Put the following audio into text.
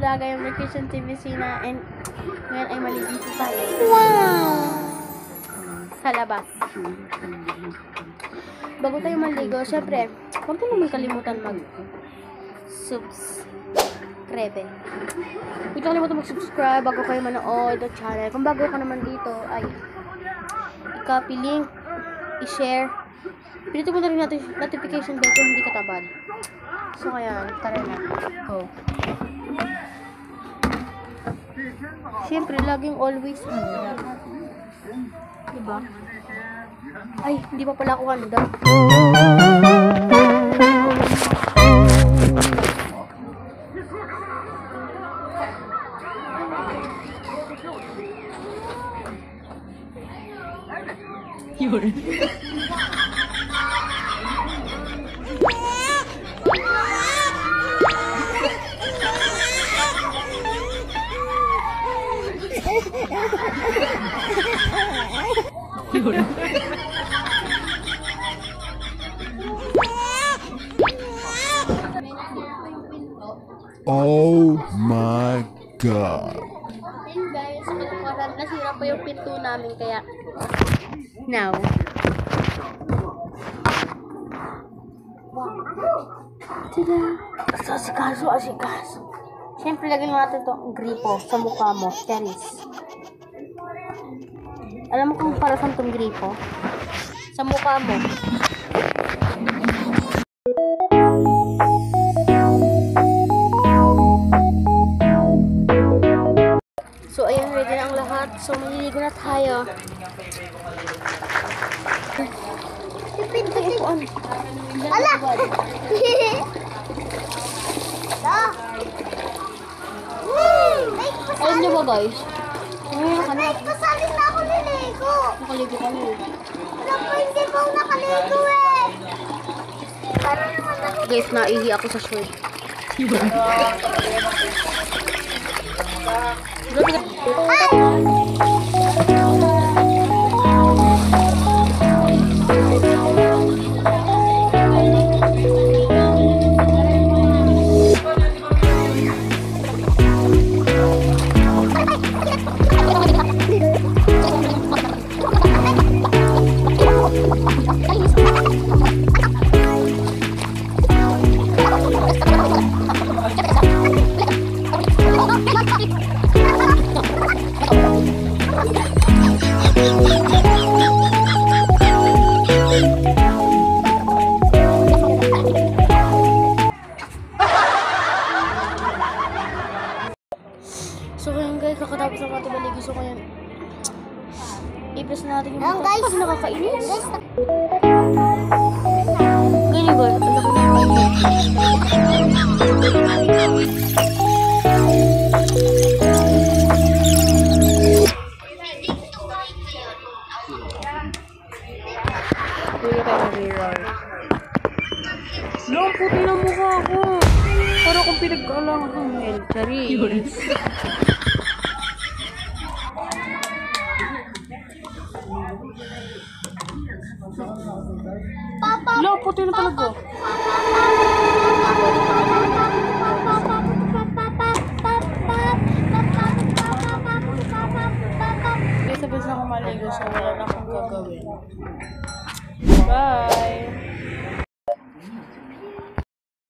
Bagay yung Vacation TV Sina, and ngayon ay maliligo tayo. Wow! Sa labas. Bago tayo maligo, syempre, huwag tayo naman kalimutan subscribe. Huwag tayo kalimutan mag-subscribe bago kayo manood at channel. Kung bago ka naman dito, ay i-copy link, i-share. Pinito mo na rin natin notification bell kung hindi ka tabad. So, kaya, tara na. Go. Siyempre, laging always diba? Ay, hindi pa pala ako handa. Yun. Oh my God. Yun guys, nasira pa yung pinto namin kaya now. Tada! Asikaso. Siyempre, lagyan natin itong gripo sa mukha mo. Tennis. Alam mo kung para saan itong gripo? Sa mukha mo. So, ayan, ready na ang lahat. So, maliligo na tayo. Ala! Alam niyo ba guys? Ngayon ka na. Kasaling na ako niligo. Nakaligo ka na. Wala po, hindi po ako nakaligo eh. Para naman ako. Guys, naihi ako sa short. So ngayon guys, kakatapos ng ating baligo. So ngayon, i-press na natin yung Ayan, guys. kasi nakakainis. Guys, Ganyan guys, ang laki na Kuya kayo na-reroll. No, puti na mukha ko. Para kung pinag-alang ako. Charis. Lo, puti na talaga. Sabay na akong maligo, so wala na akong gagawin. Bye!